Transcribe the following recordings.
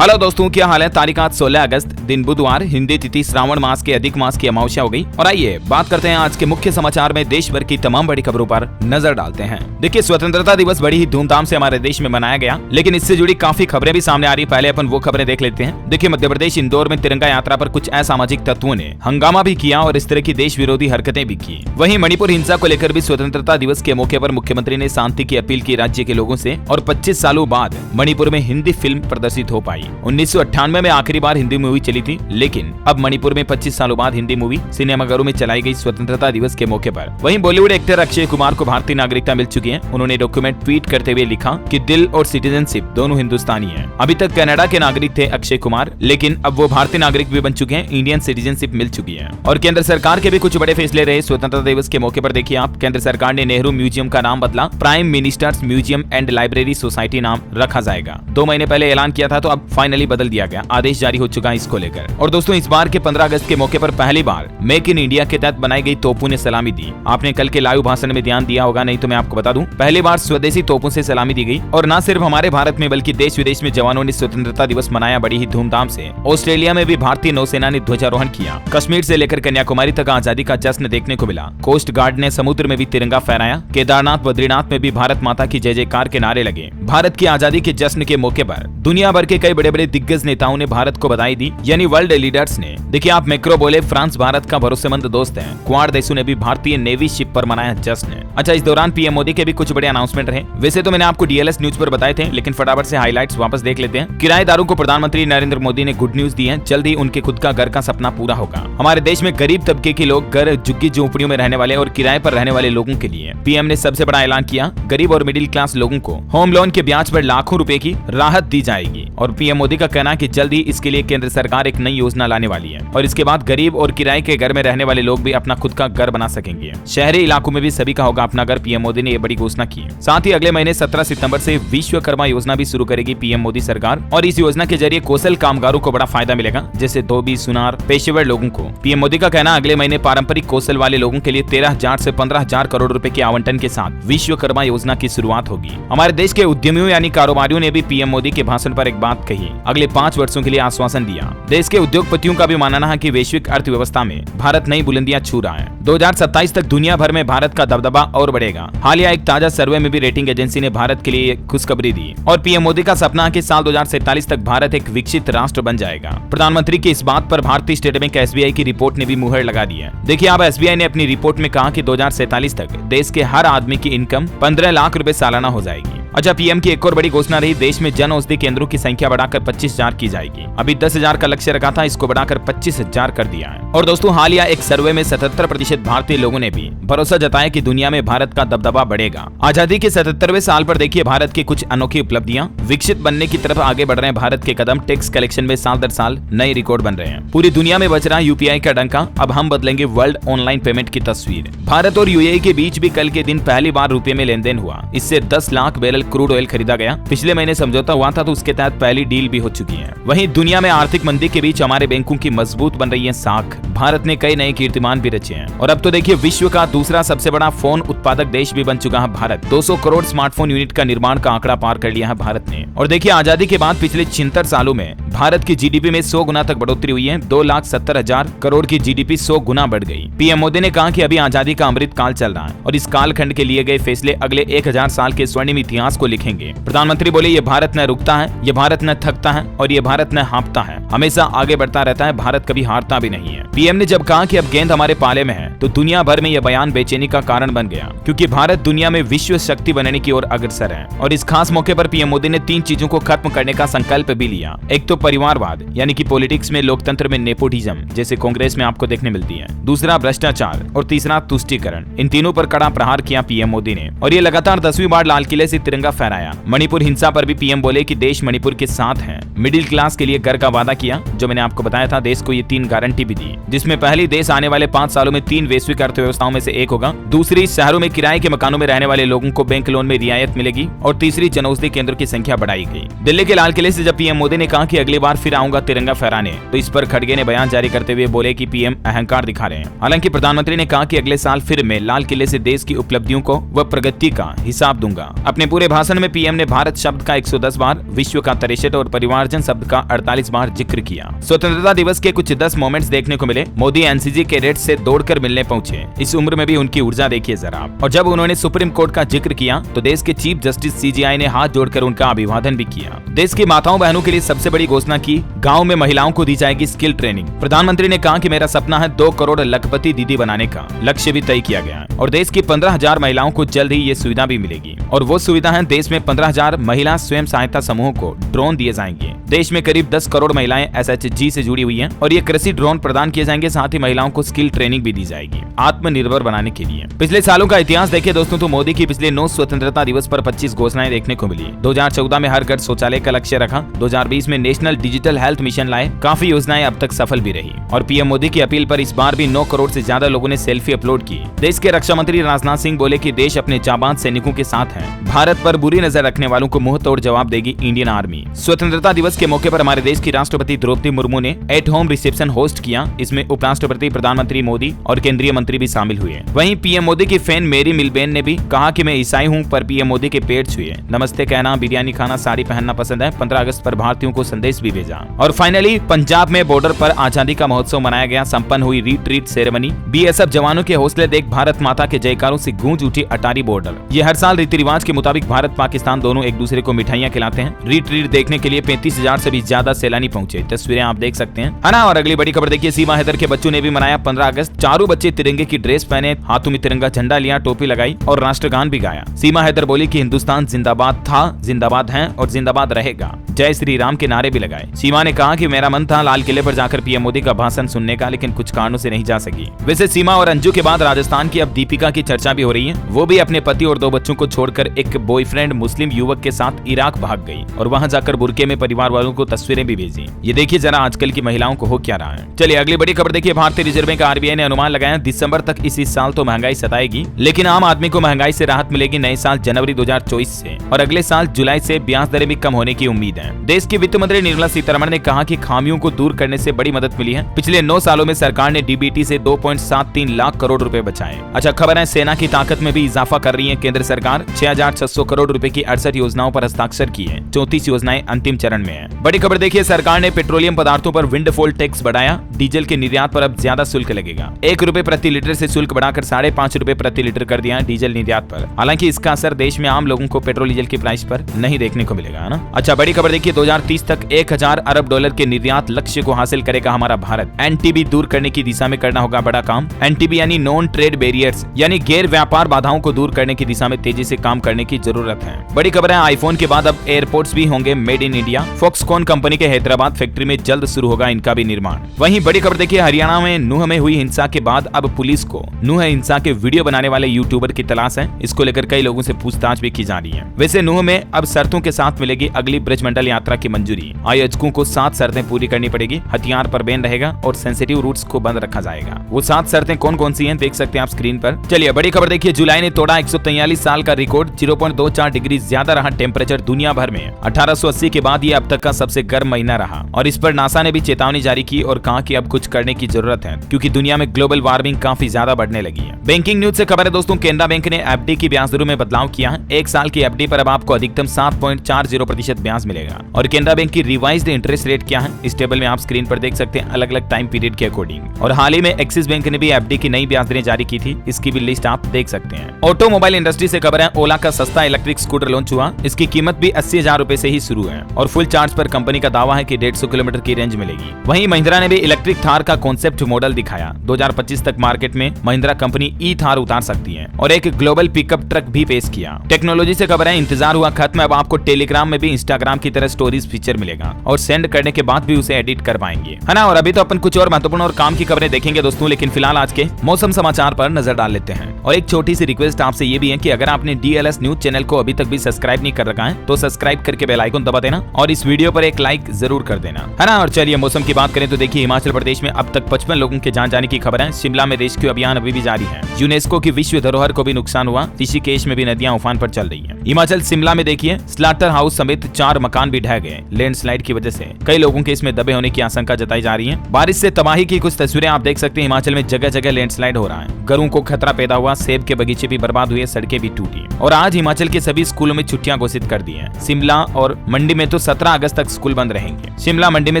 Hello दोस्तों, क्या हाल है। तारीख आज 16 अगस्त, दिन बुधवार, हिंदी तिथि श्रावण मास के अधिक मास की अमावस्या हो गई। और आइए बात करते हैं आज के मुख्य समाचार में देश भर की तमाम बड़ी खबरों पर नजर डालते हैं। देखिए, स्वतंत्रता दिवस बड़ी ही धूमधाम से हमारे देश में मनाया गया, लेकिन इससे जुड़ी काफी खबरें भी सामने आ रही। पहले अपन वो खबरें देख लेते हैं। देखिए, मध्य प्रदेश इंदौर में तिरंगा यात्रा पर कुछ असामाजिक तत्वों ने हंगामा भी किया और इस तरह की देश विरोधी हरकतें भी की। वहीं मणिपुर हिंसा को लेकर भी स्वतंत्रता दिवस के मौके पर मुख्यमंत्री ने शांति की अपील की राज्य के लोगों से। और 25 सालों बाद मणिपुर में हिंदी फिल्म प्रदर्शित हो पाई। 1998 में आखिरी बार हिंदी मूवी चली थी, लेकिन अब मणिपुर में 25 सालों बाद हिंदी मूवी सिनेमाघरों में चलाई गई स्वतंत्रता दिवस के मौके पर। वहीं बॉलीवुड एक्टर अक्षय कुमार को भारतीय नागरिकता मिल चुकी है। उन्होंने डॉक्यूमेंट ट्वीट करते हुए लिखा कि दिल और सिटीजनशिप दोनों हिंदुस्तानी है। अभी तक कनाडा के नागरिक थे अक्षय कुमार, लेकिन अब वो भारतीय नागरिक भी बन चुके हैं। इंडियन सिटीजनशिप मिल चुकी है। और केंद्र सरकार के भी कुछ बड़े फैसले रहे स्वतंत्रता दिवस के मौके पर। देखिए आप, केंद्र सरकार ने नेहरू म्यूजियम का नाम बदला, prime ministers museum and library society नाम रखा जाएगा। 2 महीने पहले ऐलान किया था, तो अब फाइनली बदल दिया गया, आदेश जारी हो चुका है इसको लेकर। और दोस्तों, इस बार के 15 अगस्त के मौके पर पहली बार मेक इन इंडिया के तहत बनाई गई तोपों ने सलामी दी। आपने कल के लाइव भाषण में ध्यान दिया होगा, नहीं तो मैं आपको बता दूं, पहली बार स्वदेशी तोपों से सलामी दी गई। और न सिर्फ हमारे भारत में बल्कि देश विदेश में जवानों ने स्वतंत्रता दिवस मनाया बड़ी ही धूमधाम से। ऑस्ट्रेलिया में भी भारतीय नौसेना ने ध्वजारोहण किया। कश्मीर से लेकर कन्याकुमारी तक आजादी का जश्न देखने को मिला। कोस्ट गार्ड ने समुद्र में भी तिरंगा फहराया। केदारनाथ बद्रीनाथ में भी भारत माता की जय जयकार के नारे लगे। भारत की आजादी के जश्न के मौके पर दुनिया भर के कई बड़े बड़े दिग्गज नेताओं ने भारत को बधाई दी, यानी वर्ल्ड लीडर्स ने। देखिए आप, मैक्रो बोले फ्रांस भारत का भरोसेमंद दोस्त है। क्वाड देशों ने भी भारतीय नेवी शिप पर मनाया जश्न। अच्छा, इस दौरान पीएम मोदी के भी कुछ बड़े अनाउंसमेंट रहे। वैसे तो मैंने आपको डीएलएस न्यूज पर बताए थे, लेकिन फटाफट से हाइलाइट्स वापस देख लेते हैं। किराएदारों को प्रधानमंत्री नरेंद्र मोदी ने गुड न्यूज दी है। जल्द ही उनके खुद का घर का सपना पूरा होगा। हमारे देश में गरीब तबके के लोग, घर, झुग्गी झोंपड़ियों में रहने वाले और किराए पर रहने वाले लोगों के लिए पीएम ने सबसे बड़ा ऐलान किया। गरीब और मिडिल क्लास लोगों को होम लोन के ब्याज पर लाखों रुपए की राहत दी जाएगी। और पीएम मोदी का कहना है कि जल्द ही इसके लिए केंद्र सरकार एक नई योजना लाने वाली है। और इसके बाद गरीब और किराए के घर में रहने वाले लोग भी अपना खुद का घर बना सकेंगे। शहरी इलाकों में भी सभी का होगा अपना घर। पीएम मोदी ने ये बड़ी घोषणा की। साथ ही अगले महीने 17 सितंबर से विश्वकर्मा योजना भी शुरू करेगी पीएम मोदी सरकार। और इस योजना के जरिए कौशल कामगारों को बड़ा फायदा मिलेगा, जैसे धोबी, सुनार, पेशेवर लोगों को। पीएम मोदी का कहना, अगले महीने पारंपरिक कौशल वाले लोगों के लिए 13,000 से 15,000 करोड़ रुपए के आवंटन के साथ विश्वकर्मा योजना की शुरुआत होगी। हमारे देश के उद्यमियों यानी कारोबारियों ने भी पीएम मोदी के भाषण पर एक बात कही, अगले 5 वर्षों के लिए आश्वासन दिया। देश के उद्योगपतियों का भी मानना है कि वैश्विक अर्थव्यवस्था में भारत नई बुलंदियां छू रहा है। 2027 तक दुनिया भर में भारत का दबदबा और बढ़ेगा। हालिया एक ताजा सर्वे में भी रेटिंग एजेंसी ने भारत के लिए खुशखबरी दी। और पीएम मोदी का सपना है कि साल 2047 तक भारत एक विकसित राष्ट्र बन जाएगा। प्रधानमंत्री की इस बात पर भारतीय स्टेट बैंक एसबीआई की रिपोर्ट ने भी मुहर लगा दी है। देखिए आप, एसबीआई ने अपनी रिपोर्ट में कहा कि 2047 तक देश के हर आदमी की इनकम 15 लाख रुपए सालाना हो जाएगी। अच्छा, पीएम की एक और बड़ी घोषणा रही, देश में जन औषधि केंद्रों की संख्या बढ़ाकर 25,000 की जाएगी। अभी 10,000 का लक्ष्य रखा था, इसको बढ़ाकर 25,000 कर दिया है। और दोस्तों, हालिया एक सर्वे में 77% भारतीय लोगों ने भी भरोसा जताया कि दुनिया में भारत का दबदबा बढ़ेगा। आजादी के 77वें साल पर देखिए भारत की कुछ अनोखी उपलब्धियां। विकसित बनने की तरफ आगे बढ़ रहे हैं भारत के कदम। टैक्स कलेक्शन में साल दर साल नए रिकॉर्ड बन रहे हैं। पूरी दुनिया में बज रहा है यूपीआई का डंका। अब हम बदलेंगे वर्ल्ड ऑनलाइन पेमेंट की तस्वीर। भारत और यूएई के बीच भी कल के दिन पहली बार रुपए में लेन देन हुआ। इससे 10 लाख बैरल क्रूड ऑयल खरीदा गया। पिछले महीने समझौता हुआ था, तो उसके तहत पहली डील भी हो चुकी है। वहीं दुनिया में आर्थिक मंदी के बीच हमारे बैंकों की मजबूत बन रही है साख। भारत ने कई नए कीर्तिमान भी रचे हैं। और अब तो देखिए, विश्व का दूसरा सबसे बड़ा फोन उत्पादक देश भी बन चुका है भारत। 200 करोड़ स्मार्टफोन यूनिट का निर्माण का आंकड़ा पार कर लिया है भारत ने। और देखिए, आजादी के बाद पिछले 76 सालों में भारत की जीडीपी में 100 गुना तक बढ़ोतरी हुई है। 2,70,000 करोड़ की जीडीपी 100 गुना बढ़ गई। पीएम मोदी ने कहा कि अभी आजादी का अमृत काल चल रहा है और इस कालखंड के लिए गए फैसले अगले 1000 साल के स्वर्णिम इतिहास को लिखेंगे। प्रधानमंत्री बोले, ये भारत न रुकता है, ये भारत न थकता है और ये भारत न हाँफता है, हमेशा आगे बढ़ता रहता है। भारत कभी हारता भी नहीं है। पीएम ने जब कहा कि अब गेंद हमारे पाले में है, तो दुनिया भर में यह बयान बेचैनी का कारण बन गया, क्योंकि भारत दुनिया में विश्व शक्ति बनने की ओर अग्रसर है। और इस खास मौके पर पीएम मोदी ने 3 चीजों को खत्म करने का संकल्प भी लिया। एक तो परिवारवाद, यानी कि पॉलिटिक्स में, लोकतंत्र में नेपोटिज्म, जैसे कांग्रेस में आपको देखने मिलती है। दूसरा भ्रष्टाचार और तीसरा तुष्टीकरण। इन तीनों पर कड़ा प्रहार किया पीएम मोदी ने। और ये लगातार 10वीं बार लाल किले से तिरंगा फहराया। मणिपुर हिंसा पर भी पीएम बोले कि देश मणिपुर के साथ है। मिडिल क्लास के लिए घर का वादा किया, जो मैंने आपको बताया था। देश को ये 3 गारंटी भी दी, जिसमें पहली, देश आने वाले 5 सालों में 3 वैश्विक अर्थव्यवस्थाओं में से एक होगा। दूसरी, शहरों में किराए के मकानों में रहने वाले लोगों को बैंक लोन में रियायत मिलेगी। और तीसरी, जनौषधि केंद्रों की संख्या बढ़ाई गई। दिल्ली के लाल किले से जब पीएम मोदी ने कहा कि अगले अगली बार फिर आऊंगा तिरंगा फहराने। तो इस पर खड़गे ने बयान जारी करते हुए बोले कि पीएम अहंकार दिखा रहे हैं। हालांकि प्रधानमंत्री ने कहा कि अगले साल फिर मैं लाल किले से देश की उपलब्धियों को व प्रगति का हिसाब दूंगा। अपने पूरे भाषण में पीएम ने भारत शब्द का 110 बार, विश्व का 63 और परिवारजन शब्द का 48 बार जिक्र किया। स्वतंत्रता दिवस के कुछ 10 मोमेंट्स देखने को मिले। मोदी एनसीसी कैडेट से दौड़कर मिलने पहुंचे। इस उम्र में भी उनकी ऊर्जा देखिए जरा। और जब उन्होंने सुप्रीम कोर्ट का जिक्र किया तो देश के चीफ जस्टिस सीजेआई ने हाथ जोड़कर उनका अभिवादन भी किया। देश की माताओं बहनों के लिए सबसे बड़ी घोषणा की, गाँव में महिलाओं को दी जाएगी स्किल ट्रेनिंग। प्रधानमंत्री ने कहा कि मेरा सपना है 2 करोड़ लखपति दीदी बनाने का। लक्ष्य भी तय किया गया और देश की 15,000 महिलाओं को जल्द ही ये सुविधा भी मिलेगी। और वो सुविधा है, देश में 15,000 महिला स्वयं सहायता समूहों को ड्रोन दिए जाएंगे। देश में करीब 10 करोड़ महिलाएं एसएचजी से जुड़ी हुई हैं और ये कृषि ड्रोन प्रदान किए जाएंगे। साथ ही महिलाओं को स्किल ट्रेनिंग भी दी जाएगी आत्मनिर्भर बनाने के लिए। पिछले सालों का इतिहास देखें दोस्तों तो मोदी की पिछले 9 स्वतंत्रता दिवस पर 25 घोषणाएं देखने को मिली। 2014 में हर घर शौचालय का लक्ष्य रखा। 2020 में नेशनल डिजिटल हेल्थ मिशन लाए। काफी योजनाएं अब तक सफल भी रही। और पीएम मोदी की अपील पर इस बार भी 9 करोड़ से ज्यादा लोगों ने सेल्फी अपलोड की। देश के रक्षा मंत्री राजनाथ सिंह बोले कि देश अपने जाबाज सैनिकों के साथ है। भारत पर बुरी नजर रखने वालों को मुंह तोड़ जवाब देगी इंडियन आर्मी। स्वतंत्रता दिवस के मौके पर हमारे देश की राष्ट्रपति द्रौपदी मुर्मू ने एट होम रिसेप्शन होस्ट किया। इसमें उपराष्ट्रपति, प्रधानमंत्री मोदी और केंद्रीय मंत्री भी शामिल हुए। वहीं पीएम मोदी की फैन मेरी मिलबेन ने भी कहा कि मैं ईसाई हूं पर पीएम मोदी के पेट छुए। नमस्ते कहना, बिरयानी खाना, साड़ी पहनना पसंद है। 15 अगस्त पर भारतीयों को संदेश भी भेजा। और फाइनली पंजाब में बॉर्डर पर आजादी का महोत्सव मनाया गया। संपन्न हुई रिट्रीट सेरेमनी। बीएसएफ जवानों के हौसले देख भारत माता के जयकारों से गूंज उठी अटारी बॉर्डर। ये हर साल रीति रिवाज के मुताबिक भारत पाकिस्तान दोनों एक दूसरे को मिठाइयां खिलाते हैं। रिट्रीट देखने के लिए 35,000 से भी ज्यादा सैलानी पहुंचे। तस्वीरें आप देख सकते हैं, है ना। और अगली बड़ी खबर देखिए, सीमा हैदर के बच्चों ने भी मनाया 15 अगस्त। चारों बच्चे तिरंगे की ड्रेस पहने, हाथों में तिरंगा झंडा लिया, टोपी लगाई और राष्ट्रगान भी गाया। सीमा हैदर बोली कि हिंदुस्तान जिंदाबाद था, जिंदाबाद है और जिंदाबाद रहेगा। जय श्री राम के नारे भी लगाए। सीमा ने कहा कि मेरा मन था लाल किले पर जाकर पीएम मोदी का भाषण सुनने का, लेकिन कुछ कारणों से नहीं जा सकी। वैसे सीमा और अंजू के बाद राजस्थान की अब दीपिका की चर्चा भी हो रही है। वो भी अपने पति और 2 बच्चों को छोड़कर एक बॉयफ्रेंड मुस्लिम युवक के साथ इराक भाग गई और वहां जाकर बुरके में परिवार वालों को तस्वीरें भी भेजी। ये देखिए जरा आजकल की महिलाओं को हो क्या रहा है। चलिए अगली बड़ी खबर देखिए, भारतीय रिजर्व बैंक आरबीआई ने अनुमान लगाया दिसंबर तक इसी साल तो महंगाई सताएगी, लेकिन आम आदमी को महंगाई से राहत मिलेगी नए साल जनवरी 2024 से। और अगले साल जुलाई से ब्याज दरें भी कम होने की उम्मीद है। देश की वित्त मंत्री निर्मला सीतारमण ने कहा कि खामियों को दूर करने से बड़ी मदद मिली है। पिछले 9 सालों में सरकार ने डीबीटी से 2.73 लाख करोड़ रुपए बचाए। अच्छा खबर है, सेना की ताकत में भी इजाफा कर रही है केंद्र सरकार। 6,600 करोड़ रुपए की 68 योजनाओं पर हस्ताक्षर किए। 34 योजनाएं अंतिम चरण में है। बड़ी खबर देखिए, सरकार ने पेट्रोलियम पदार्थों पर विंडफॉल टैक्स बढ़ाया। डीजल के निर्यात पर अब ज्यादा शुल्क लगेगा। 1 रुपए प्रति लीटर से शुल्क बढ़ाकर 5.5 रुपए प्रति लीटर कर दिया डीजल निर्यात पर। हालांकि इसका असर देश में आम लोगों को पेट्रोल डीजल की प्राइस पर नहीं देखने को मिलेगा, है ना। अच्छा बड़ी खबर देखिए, 2030 तक 1,000 अरब डॉलर के निर्यात लक्ष्य को हासिल करेगा हमारा भारत। एनटीबी दूर करने की दिशा में करना होगा बड़ा काम। एनटीबी यानी नॉन ट्रेड बैरियर्स, यानी गैर व्यापार बाधाओं को दूर करने की दिशा में तेजी से काम करने की जरूरत है। बड़ी खबर है, आईफोन के बाद अब एयरपोर्ट्स भी होंगे made in India. Foxconn company के हैदराबाद फैक्ट्री में जल्द शुरू होगा इनका भी निर्माण। वहीं बड़ी खबर देखिए, हरियाणा में नूह में हुई हिंसा के बाद अब पुलिस को नूह हिंसा के वीडियो बनाने वाले यूट्यूबर की तलाश है। इसको लेकर कई लोगों से पूछताछ भी की जा रही है। वैसे नूह में अब शर्तों के साथ मिलेगी अगली ब्रजमंडल यात्रा की मंजूरी। आयोजकों को 7 शर्तें पूरी करनी पड़ेगी। हथियार पर बैन रहेगा और सेंसिटिव रूट्स को बंद रखा जाएगा। वो 7 शर्तें कौन कौन सी हैं देख सकते हैं आप स्क्रीन पर। चलिए बड़ी खबर देखिए, जुलाई ने तोड़ा 143 साल का रिकॉर्ड। 0.24 डिग्री ज्यादा रहा टेम्परेचर दुनिया भर में। 1880 के बाद ये अब तक का सबसे गर्म महीना रहा और इस पर नासा ने भी चेतावनी जारी की और कहा कि अब कुछ करने की जरूरत है क्योंकि दुनिया में ग्लोबल वार्मिंग काफी ज्यादा बढ़ने लगी है। बैंकिंग न्यूज से खबर है दोस्तों, केनरा बैंक ने एफडी की ब्याज दरों में बदलाव किया है। 1 साल की एफडी पर अब आपको अधिकतम 7.40% ब्याज मिलेगा। और केनरा बैंक की रिवाइज्ड इंटरेस्ट रेट क्या है इस टेबल में आप स्क्रीन पर देख सकते हैं अलग अलग टाइम पीरियड के अकॉर्डिंग। और हाल ही में एक्सिस बैंक ने भी एफडी की नई ब्याज दरें जारी की थी, इसकी भी लिस्ट आप देख सकते हैं। ऑटोमोबाइल इंडस्ट्री से खबर है, ओला का सस्ता इलेक्ट्रिक स्कूटर लॉन्च हुआ। इसकी कीमत भी 80,000 रुपए से ही शुरू है और फुल चार्ज पर कंपनी का दावा है कि 150 किलोमीटर की रेंज मिलेगी। वहीं महिंद्रा ने भी इलेक्ट्रिक थार का कॉन्सेप्ट मॉडल दिखाया। 2025 तक मार्केट में महिंद्रा कंपनी ई थार उतार सकती है और एक ग्लोबल पिकअप ट्रक भी पेश किया। टेक्नोलॉजी से खबर है, इंतजार हुआ खत्म। अब आपको टेलीग्राम में भी इंस्टाग्राम की तरह स्टोरीज फीचर मिलेगा और सेंड करने के बाद भी उसे एडिट कर पाएंगे, है ना। और अभी तो अपन कुछ और महत्वपूर्ण और काम की खबरें देखेंगे दोस्तों, लेकिन फिलहाल आज के मौसम समाचार पर नजर डाल लेते हैं। और एक छोटी सी रिक्वेस्ट आपसे ये भी है कि अगर आपने डीएलएस न्यूज चैनल को अभी तक भी सब्सक्राइब नहीं कर रखा है तो सब्सक्राइब करके बेल आइकन दबा देना और इस वीडियो पर एक लाइक जरूर कर देना, है ना। और चलिए मौसम की बात करें तो देखिए, हिमाचल प्रदेश में अब तक 55 लोगों के जान जाने की खबर है। शिमला में रेस्क्यू अभियान अभी भी जारी है। यूनेस्को की विश्व धरोहर को भी नुकसान हुआ। ऋषिकेश में भी नदियां उफान पर चल रही हैं। हिमाचल शिमला में देखिए, स्लाटर हाउस समेत 4 मकान भी ढह गए। लैंडस्लाइड फ्लड की वजह से कई लोगों के इसमें दबे होने की आशंका जताई जा रही है। बारिश से तबाही की कुछ तस्वीरें आप देख सकते हैं। हिमाचल में जगह जगह लैंडस्लाइड हो रहा है, घरों को खतरा पैदा हुआ, सेब के बगीचे भी बर्बाद हुए, सड़कें भी टूटी। और आज हिमाचल के सभी स्कूलों में छुट्टियां घोषित कर दी हैं। शिमला और मंडी में तो 17 अगस्त तक स्कूल बंद रहेंगे। शिमला मंडी में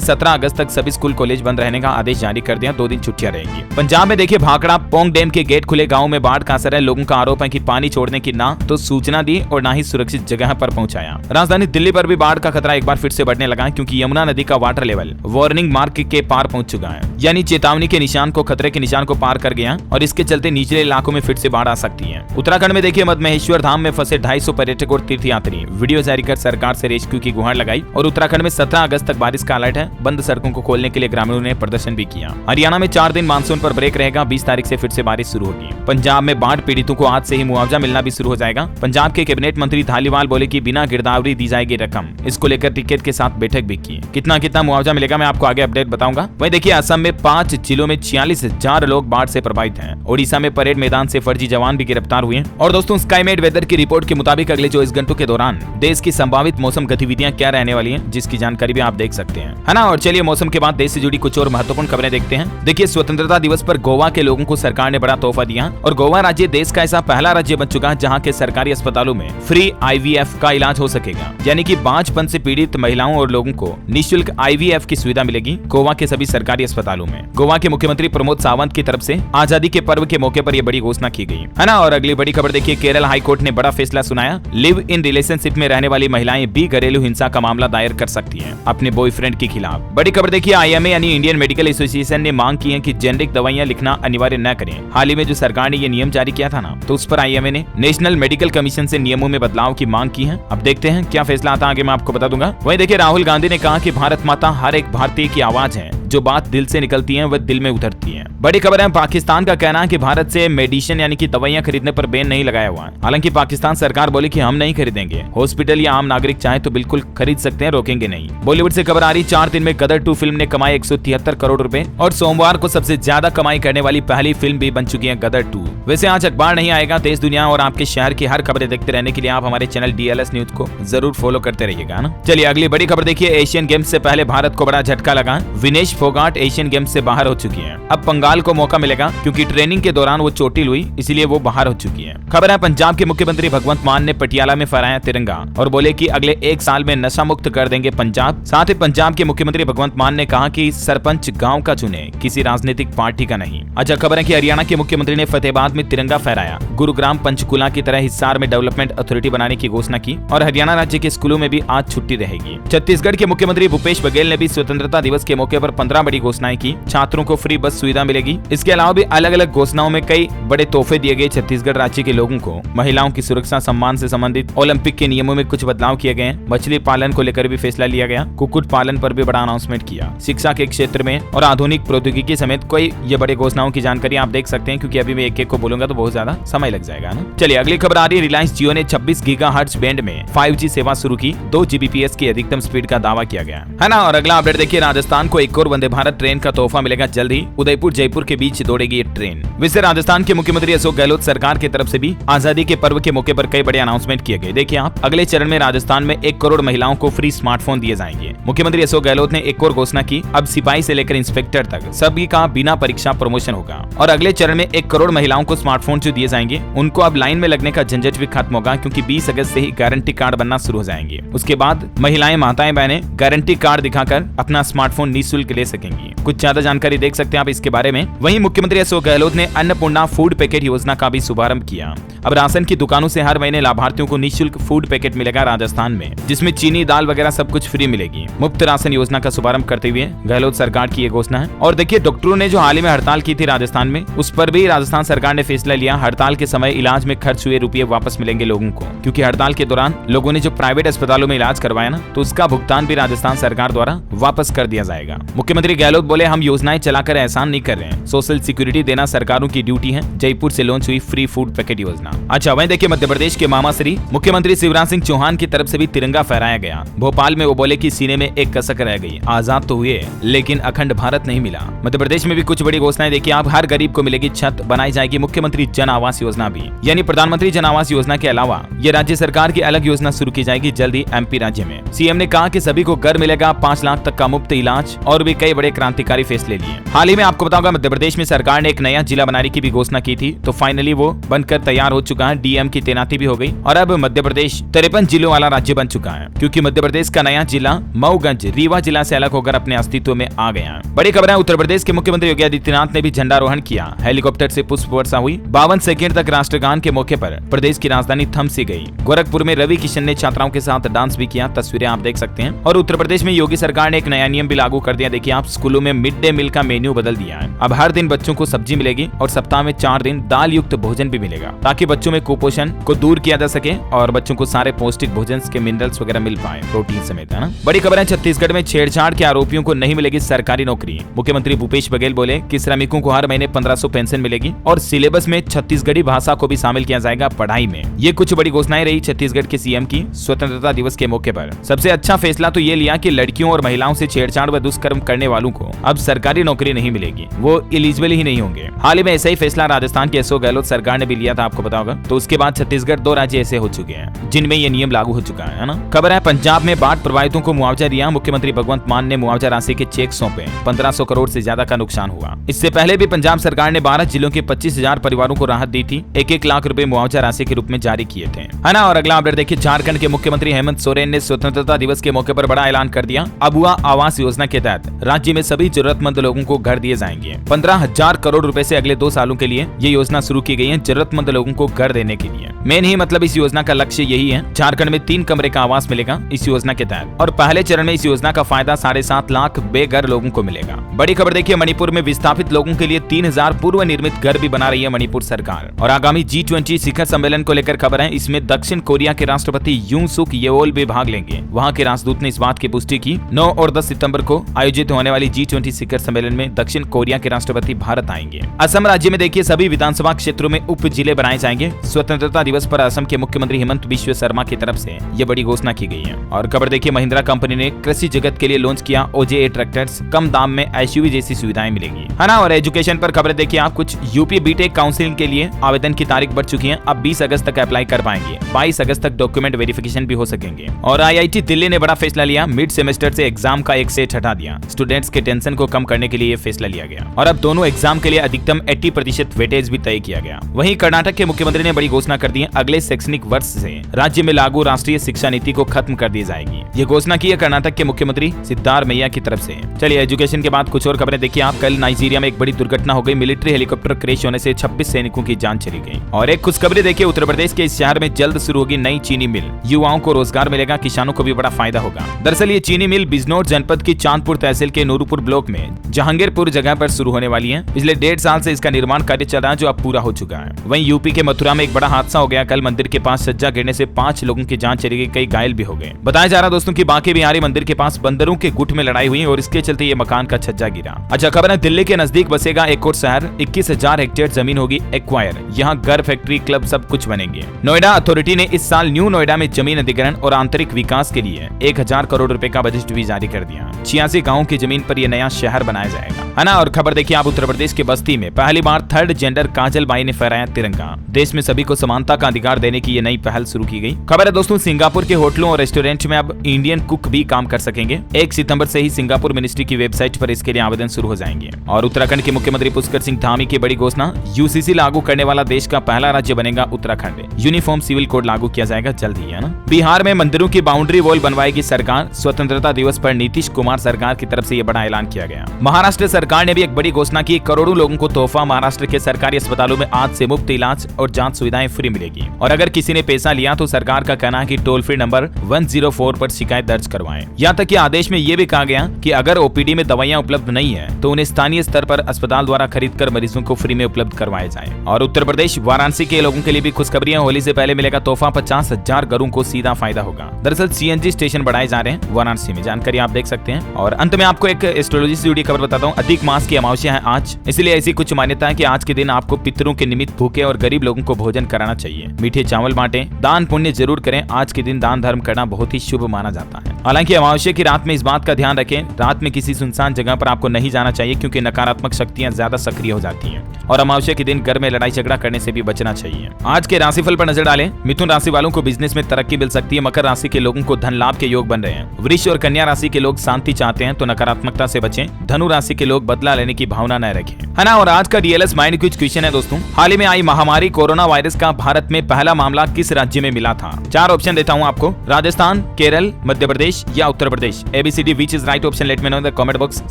17 अगस्त तक सभी स्कूल कॉलेज बंद रहने का आदेश जारी कर दिया। 2 दिन छुट्टियां रहेंगी। पंजाब में देखिए भाखड़ा पोंग डैम के गेट खुले, गाँव में बाढ़ का असर है। लोगों का आरोप है कि पानी छोड़ने की ना तो सूचना दी और ना ही सुरक्षित जगह पर पहुंचाया। राजधानी दिल्ली पर भी बाढ़ का खतरा एक बार फिर से बढ़ने लगा है, क्योंकि यमुना नदी का वाटर लेवल वार्निंग मार्क के पार पहुंच चुका है, यानी चेतावनी के निशान को, खतरे के निशान को पार कर गया और इसके चलते निचले इलाकों में फिर से बाढ़ आ सकती है। उत्तराखंड में देखिए महेश्वर धाम में फंसे 250 पर्यटक और तीर्थयात्री वीडियो जारी कर सरकार से रेस्क्यू की गुहार लगाई। और उत्तराखंड में 17 अगस्त तक बारिश का अलर्ट है। बंद सड़कों को खोलने के लिए ग्रामीणों ने प्रदर्शन भी किया। हरियाणा में 4 दिन मानसून पर ब्रेक रहेगा। 20 तारीख से फिर से बारिश शुरू होगी। पंजाब में बाढ़ पीड़ितों को आज से ही मुआवजा मिलना भी शुरू हो जाएगा। पंजाब के कैबिनेट मंत्री धालीवाल बोले कि बिना गिरदावरी दी जाएगी रकम। इसको लेकर टिकट के साथ बैठक भी की। कितना मुआवजा मिलेगा मैं आपको आगे अपडेट बताऊंगा। वहीं देखिए असम में 5 जिलों में 46,000 लोग बाढ़ से प्रभावित हैं। ओडिशा में परेड मैदान से फर्जी जवान भी गिरफ्तार हुए। और दोस्तों स्काईमेट वेदर की रिपोर्ट के मुताबिक अगले 24 घंटों के दौरान देश की संभावित मौसम गतिविधियां क्या रहने वाली हैं, जिसकी जानकारी भी आप देख सकते हैं, है ना। और चलिए मौसम के बाद देश से जुड़ी कुछ और महत्वपूर्ण खबरें देखते हैं। देखिए स्वतंत्रता दिवस पर गोवा के लोगों को सरकार ने बड़ा तोहफा दिया और गोवा राज्य देश का ऐसा पहला राज्य बन चुका है जहां के सरकारी अस्पतालों में फ्री IVF का इलाज हो सकेगा, यानी कि बांझपन से पीड़ित महिलाओं और लोगों को निःशुल्क IVF की सुविधा मिलेगी गोवा के सभी सरकारी अस्पतालों में। गोवा के मुख्यमंत्री प्रमोद सावंत की तरफ से आजादी के पर्व के मौके पर यह बड़ी घोषणा की गई, है ना। और अगली बड़ी खबर देखिए केरल हाई कोर्ट ने बड़ा फैसला सुनाया। लिव इन रिलेशनशिप में रहने वाली महिलाएं भी घरेलू हिंसा का मामला दायर कर सकती हैं अपने बॉयफ्रेंड के खिलाफ। बड़ी खबर देखिए IMA यानी इंडियन मेडिकल एसोसिएशन ने मांग की है कि जेनेरिक दवाइयां लिखना अनिवार्य न करें। हाल ही में जो सरकार ने ये नियम जारी किया था ना, तो उस पर IMA ने नेशनल मेडिकल कमीशन से नियमों में बदलाव की मांग की है। अब देखते हैं क्या फैसला आता है, आगे मैं आपको बता दूंगा। वहीं देखिए राहुल गांधी ने कहा कि भारत माता हर एक भारतीय की आवाज है, जो बात दिल से निकलती है वह दिल में उतरती है। बड़ी खबर है पाकिस्तान का कहना है कि भारत से मेडिसिन यानी कि दवाइयां खरीदने पर बैन नहीं लगाया हुआ है। हालांकि पाकिस्तान सरकार बोली कि हम नहीं खरीदेंगे। हॉस्पिटल या आम नागरिक चाहे तो बिल्कुल खरीद सकते हैं, रोकेंगे नहीं। बॉलीवुड से खबर आ रही 4 दिन में गदर 2 फिल्म ने कमाई 173 करोड़ रुपए और सोमवार को सबसे ज्यादा कमाई करने वाली पहली फिल्म भी बन चुकी है गदर 2। वैसे आज अखबार नहीं आएगा, देश दुनिया और आपके शहर की हर खबरें देखते रहने के लिए आप हमारे चैनल DLS न्यूज को जरूर फॉलो करते रहिएगा ना। चलिए अगली बड़ी खबर देखिए एशियन गेम्स से पहले भारत को बड़ा झटका लगा। विनेश फोगाट एशियन गेम्स से बाहर हो चुकी है। अब बंगाल को मौका मिलेगा क्योंकि ट्रेनिंग के दौरान वो चोटिल हुई, इसलिए वो बाहर हो चुकी है। खबर है पंजाब के मुख्यमंत्री भगवंत मान ने पटियाला में फहराया तिरंगा और बोले कि अगले 1 साल में नशा मुक्त कर देंगे पंजाब। साथ ही पंजाब के मुख्यमंत्री भगवंत मान ने कहा कि सरपंच गांव का चुने, किसी राजनीतिक पार्टी का नहीं। अच्छा खबर है कि हरियाणा के मुख्यमंत्री ने फतेहाबाद में तिरंगा फहराया। गुरुग्राम पंचकुला की तरह हिसार में डेवलपमेंट अथॉरिटी बनाने की घोषणा की और हरियाणा राज्य के स्कूलों में भी आज छुट्टी रहेगी। छत्तीसगढ़ के मुख्यमंत्री भूपेश बघेल ने भी स्वतंत्रता दिवस के मौके पर 15 बड़ी घोषणाएं की। छात्रों को फ्री बस सुविधा मिलेगी। इसके अलावा भी अलग अलग घोषणाओं में कई बड़े तोहफे दिए गए छत्तीसगढ़ राज्य के लोगों को। महिलाओं की सुरक्षा सम्मान से संबंधित ओलंपिक के नियमों में कुछ बदलाव किए गए। मछली पालन को लेकर भी फैसला लिया गया। कुक्कुट पालन पर भी बड़ा अनाउंसमेंट किया। शिक्षा के क्षेत्र में और आधुनिक प्रौद्योगिकी समेत कोई ये बड़े घोषणाओं की जानकारी आप देख सकते हैं, क्योंकि अभी मैं एक-एक को बोलूंगा तो बहुत ज्यादा समय लग जाएगा ना। चलिए अगली खबर आ रही है रिलायंस जियो ने 26 गीगाहर्ट्ज बैंड में 5G सेवा शुरू की। 2 Gbps की अधिकतम स्पीड का दावा किया गया है ना। और अगला अपडेट देखिए राजस्थान को एक और वंदे भारत ट्रेन का तोहफा मिलेगा जल्द ही। उदयपुर जयपुर के बीच दौड़ेगी ये ट्रेन। वैसे राजस्थान के मुख्यमंत्री अशोक गहलोत सरकार की तरफ से भी आजादी के पर्व के मौके पर कई बड़े अनाउंसमेंट किए गए। देखिए आप अगले चरण में राजस्थान में 1 करोड़ महिलाओं को फ्री स्मार्टफोन दिए जाएंगे। मुख्यमंत्री अशोक गहलोत ने एक और घोषणा की, अब सिपाही से लेकर इंस्पेक्टर तक सभी का बिना परीक्षा प्रमोशन होगा। और अगले चरण में 1 करोड़ महिलाओं को स्मार्टफोन जो दिए जाएंगे उनको अब लाइन में लगने का झंझट भी खत्म होगा, क्योंकि 20 अगस्त से ही गारंटी कार्ड बनना शुरू हो जाएंगे। उसके बाद महिलाएं माताएं बहनें गारंटी कार्ड दिखाकर अपना स्मार्टफोन निःशुल्क ले सकेंगी। कुछ ज्यादा जानकारी देख सकते हैं आप इसके बारे में। वहीं मुख्यमंत्री अशोक गहलोत ने अन्नपूर्णा फूड पैकेट योजना का भी शुभारंभ किया। अब राशन की दुकानों से हर महीने लाभार्थियों को निःशुल्क फूड पैकेट मिलेगा राजस्थान में, जिसमें चीनी दाल वगैरह सब कुछ फ्री मिलेगी। मुफ्त राशन योजना का शुभारंभ करते हुए गहलोत सरकार की ये घोषणा है। और देखिए डॉक्टरों ने जो हाल ही में हड़ताल की थी राजस्थान में, उस पर भी राजस्थान सरकार ने फैसला लिया। हड़ताल के समय इलाज में खर्च हुए रुपये वापस मिलेंगे लोगों को, क्योंकि हड़ताल के दौरान लोगों ने जो प्राइवेट अस्पतालों में इलाज करवाया ना, तो उसका भुगतान भी राजस्थान सरकार द्वारा वापस कर दिया जाएगा। मुख्यमंत्री मुख्यमंत्री गहलोत बोले, हम योजनाएं चलाकर एहसान नहीं कर रहे हैं, सोशल सिक्योरिटी देना सरकारों की ड्यूटी है। जयपुर से लॉन्च हुई फ्री फूड पैकेट योजना। अच्छा, वहीं देखिए मध्य प्रदेश के मामाश्री मुख्यमंत्री शिवराज सिंह चौहान की तरफ से भी तिरंगा फहराया गया। भोपाल में वो बोले कि सीने में एक कसक रह गई, आजाद तो हुए लेकिन अखंड भारत नहीं मिला। मध्य प्रदेश में भी कुछ बड़ी घोषणाएं देखिए आप, हर गरीब को मिलेगी छत, बनाई जाएगी मुख्यमंत्री जन आवास योजना भी, यानी प्रधानमंत्री जन आवास योजना के अलावा ये राज्य सरकार की अलग योजना शुरू की जाएगी जल्दी एमपी राज्य में। सीएम ने कहा कि सभी को घर मिलेगा, 5 लाख तक का मुफ्त इलाज और भी कई बड़े क्रांतिकारी फैसले लिए। हाल ही में आपको बताऊंगा मध्य प्रदेश में सरकार ने एक नया जिला बनाने की भी घोषणा की थी, तो फाइनली वो बनकर तैयार हो चुका है। डीएम की तैनाती भी हो गई और अब मध्य प्रदेश 53 जिलों वाला राज्य बन चुका है, क्योंकि मध्य प्रदेश का नया जिला मऊगंज रीवा जिला से अलग होकर अपने अस्तित्व में आ गया है। बड़ी खबर है, उत्तर प्रदेश के मुख्यमंत्री योगी आदित्यनाथ ने भी झंडारोहण किया। हेलीकॉप्टर से पुष्प वर्षा हुई। 52 सेकंड तक राष्ट्रगान के मौके पर प्रदेश की राजधानी थम सी गई। गोरखपुर में रवि किशन ने छात्राओं के साथ डांस भी किया, तस्वीरें आप देख सकते हैं। और उत्तर प्रदेश में योगी सरकार ने एक नया नियम भी लागू कर दिया। देखिए आप, स्कूलों में मिड डे मील का मेन्यू बदल दिया है। अब हर दिन बच्चों को सब्जी मिलेगी और सप्ताह में 4 दिन दाल युक्त भोजन भी मिलेगा, ताकि बच्चों में कुपोषण को दूर किया जा सके और बच्चों को सारे पौष्टिक भोजन के मिनरल्स वगैरह मिल पाए, प्रोटीन समेत, है ना। बड़ी खबर है, छत्तीसगढ़ में छेड़छाड़ के आरोपियों को नहीं मिलेगी सरकारी नौकरी। मुख्यमंत्री भूपेश बघेल बोले कि श्रमिकों को हर महीने 1500 पेंशन मिलेगी और सिलेबस में छत्तीसगढ़ी भाषा को भी शामिल किया जाएगा पढ़ाई में। ये कुछ बड़ी घोषणाएं रही छत्तीसगढ़ के सीएम की स्वतंत्रता दिवस के मौके पर। सबसे अच्छा फैसला तो ये लिया कि लड़कियों और महिलाओं से छेड़छाड़ व दुष्कर्म करने वालों को अब सरकारी नौकरी नहीं मिलेगी, वो एलिजिबल ही नहीं होंगे। हाल ही में ऐसा ही फैसला राजस्थान की अशोक गहलोत सरकार ने भी लिया था, आपको पता होगा। तो उसके बाद छत्तीसगढ़ 2 राज्य ऐसे हो चुके हैं जिनमें ये नियम लागू हो चुका है ना। खबर है, पंजाब में बाढ़ प्रभावितों को मुआवजा दिया। मुख्यमंत्री भगवंत मान ने मुआवजा राशि के चेक सौंपे। 1500 करोड़ से ज्यादा का नुकसान हुआ। इससे पहले भी पंजाब सरकार ने 12 जिलों के 25,000 परिवारों को राहत दी थी। 1-1 लाख रुपए मुआवजा राशि के रूप में जारी किए थे, है ना। और अगला अपडेट देखिए, झारखंड के मुख्यमंत्री हेमंत सोरेन ने स्वतंत्रता दिवस के मौके पर बड़ा ऐलान कर दिया। अबुआ आवास योजना के तहत राज्य में सभी जरूरतमंद लोगों को घर दिए जाएंगे। 15,000 करोड़ रुपए से अगले 2 सालों के लिए ये योजना शुरू की गई है, जरूरतमंद लोगों को घर देने के लिए। मेन ही मतलब इस योजना का लक्ष्य यही है। झारखंड में 3 कमरे का आवास मिलेगा इस योजना के तहत, और पहले चरण में इस योजना का फायदा 7.5 लाख बेघर लोगों को मिलेगा। बड़ी खबर देखिए, मणिपुर में विस्थापित लोगों के लिए 3000 पूर्व निर्मित घर भी बना रही है मणिपुर सरकार। और आगामी G20 शिखर सम्मेलन को लेकर खबर है, इसमें दक्षिण कोरिया के राष्ट्रपति यूं सुक येओल भी भाग लेंगे। वहां के राजदूत ने इस बात की पुष्टि की। 9 और 10 सितंबर को आयोजित होने वाली G20 शिखर सम्मेलन में दक्षिण कोरिया के राष्ट्रपति भारत आएंगे। असम राज्य में देखिए, सभी विधानसभा क्षेत्रों में उप जिले बनाए जाएंगे। स्वतंत्रता दिवस पर असम के मुख्यमंत्री हेमंत बिश्व शर्मा की तरफ से ये बड़ी घोषणा की गई है। और खबर देखिए, महिंद्रा कंपनी ने कृषि जगत के लिए लॉन्च किया OJA ट्रैक्टर्स। कम दाम में SUV जैसी सुविधाएं मिलेगी, है ना। और एजुकेशन पर खबर देखिए आप, कुछ यूपी बीटेक काउंसिलिंग के लिए आवेदन की तारीख बढ़ चुकी है। अब 20 अगस्त तक अप्लाई कर पाएंगे। 22 अगस्त तक डॉक्यूमेंट वेरिफिकेशन भी हो सकेंगे। और IIT दिल्ली ने बड़ा फैसला लिया, मिड सेमेस्टर से एग्जाम का एक सेट हटा दिया। स्टूडेंट्स के टेंशन को कम करने के लिए ये फैसला लिया गया और अब दोनों एग्जाम के लिए अधिकतम 80% वेटेज भी तय किया गया। वहीं कर्नाटक के मुख्यमंत्री ने बड़ी घोषणा कर दी है, अगले शैक्षणिक वर्ष से राज्य में लागू राष्ट्रीय शिक्षा नीति को खत्म कर दी जाएगी। ये घोषणा की है कर्नाटक के मुख्यमंत्री सिद्धारमैया की तरफ से। चलिए एजुकेशन के बाद कुछ और खबरें देखिए आप। कल नाइजीरिया में एक बड़ी दुर्घटना हो गई। मिलिट्री हेलीकॉप्टर क्रैश होने से 26 सैनिकों की जान चली गई। और एक खुशखबरी देखिए, उत्तर प्रदेश के इस शहर में जल्द शुरू होगी नई चीनी मिल। युवाओं को रोजगार मिलेगा, किसानों को भी बड़ा फायदा होगा। दरअसल ये चीनी मिल बिजनौर जनपद की चांदपुर तहसील के नूरपुर ब्लॉक में जहांगीरपुर जगह पर शुरू होने वाली है। पिछले 1.5 साल से इसका निर्माण कार्य चल रहा है, जो अब पूरा हो चुका है। वहीं यूपी के मथुरा में एक बड़ा हादसा हो गया। कल मंदिर के पास सज्जा गिरने से 5 लोगों की जान चली गई, कई घायल भी हो गए। बताया जा रहा दोस्तों की बांके बिहारी मंदिर के पास बंदरों के गुट में लड़ाई हुई और इसके चलते ये मकान का छज्जा गिरा। अच्छा खबर है, दिल्ली के नजदीक बसेगा एक और शहर। 21,000 हेक्टेयर जमीन होगी एक्वायर। यहाँ घर, फैक्ट्री, क्लब सब कुछ बनेंगे। नोएडा अथॉरिटी ने इस साल न्यू नोएडा में जमीन अधिग्रहण और आंतरिक विकास के लिए 1000 करोड़ रुपए का बजट भी जारी कर दिया। 86 गाँव की जमीन पर यह नया शहर बनाया जाएगा, है ना। और खबर देखिए आप, उत्तर प्रदेश के बस्ती में पहली बार 3rd जेंडर काजल बाई ने फहराया तिरंगा। देश में सभी को समानता का अधिकार देने की ये नई पहल शुरू की गई। खबर है दोस्तों, सिंगापुर के होटलों और रेस्टोरेंट में अब इंडियन कुक भी काम कर सकेंगे। 1 सितंबर से ही सिंगापुर मिनिस्ट्री की वेबसाइट पर इसके लिए आवेदन शुरू हो जाएंगे। और उत्तराखंड के मुख्यमंत्री पुष्कर सिंह धामी की बड़ी घोषणा, UCC लागू करने वाला देश का पहला राज्य बनेगा उत्तराखंड। यूनिफॉर्म सिविल कोड लागू किया जाएगा जल्द ही, है ना। बिहार में मंदिरों की बाउंड्री वॉल बनवाएगी सरकार। स्वतंत्रता दिवस पर नीतीश कुमार सरकार की तरफ से यह बड़ा ऐलान किया गया। महाराष्ट्र सरकार ने भी एक बड़ी घोषणा की, करोड़ों लोगों को तोहफा। महाराष्ट्र के सरकारी अस्पतालों में आज से मुफ्त इलाज और जांच सुविधाएं फ्री मिलेगी। और अगर किसी ने पैसा लिया तो सरकार का कहना है कि टोल फ्री नंबर 104 पर शिकायत दर्ज करवाएं। यहाँ तक कि आदेश में यह भी कहा गया कि अगर OPD में दवाइयां उपलब्ध नहीं है तो उन्हें स्थानीय स्तर पर अस्पताल द्वारा खरीद कर मरीजों को फ्री में उपलब्ध करवाए जाए। और उत्तर प्रदेश वाराणसी के लोगों के लिए भी खुशखबरी है। होली से पहले मिलेगा तोहफा, 50,000 घरों को सीधा फायदा होगा। दरअसल CNG स्टेशन बढ़ाए जा रहे हैं वाराणसी में, जानकारी आप देख सकते हैं। और अंत में आपको आपको एक एस्ट्रोलॉजी से जुड़ी खबर बताता हूँ। अधिक मास की अमावस्या है आज, इसलिए ऐसी कुछ मान्यता है कि आज के दिन आपको पितरों के निमित्त भूखे और गरीब लोगों को भोजन कराना चाहिए। मीठे चावल बांटें, दान पुण्य जरूर करें। आज के दिन दान धर्म करना बहुत ही शुभ माना जाता है। हालांकि अमावस्या की रात में इस बात का ध्यान रखें, रात में किसी सुनसान जगह पर आपको नहीं जाना चाहिए क्योंकि नकारात्मक शक्तियां ज्यादा सक्रिय हो जाती हैं और अमावस्या के दिन घर में लड़ाई झगड़ा करने से भी बचना चाहिए। आज के राशिफल पर नजर डालें। मिथुन राशि वालों को बिजनेस में तरक्की मिल सकती है। मकर राशि के लोगों को धन लाभ के योग बन रहे हैं। वृष और कन्या राशि के लोग शांति चाहते हैं तो नकारात्मकता से बचें। धनु राशि के लोग बदला लेने की भावना न रखें, है ना। और आज का डीएलएस माइंड क्विज क्वेश्चन है दोस्तों, हाल ही में आई महामारी कोरोना वायरस का भारत में पहला मामला किस राज्य में मिला था? 4 ऑप्शन देता हूं आपको, राजस्थान, केरल, मध्य प्रदेश या Uttar Pradesh. ABCD which is right option, let me know in the comment box.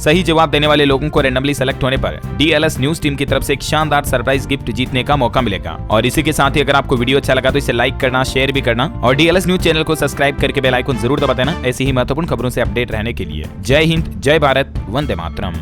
सही जवाब देने वाले लोगों को रैंडमली सेलेक्ट होने पर डीएलएस न्यूज टीम की तरफ से एक शानदार सरप्राइज गिफ्ट जीतने का मौका मिलेगा। और इसी के साथ ही अगर आपको वीडियो अच्छा लगा तो इसे लाइक करना, शेयर भी करना और डीएलएस न्यूज चैनल को सब्सक्राइब करके बेल आइकन जरूर दबा देना ऐसी ही महत्वपूर्ण खबरों से अपडेट रहने के लिए। जय हिंद, जय भारत, वंदे मातरम।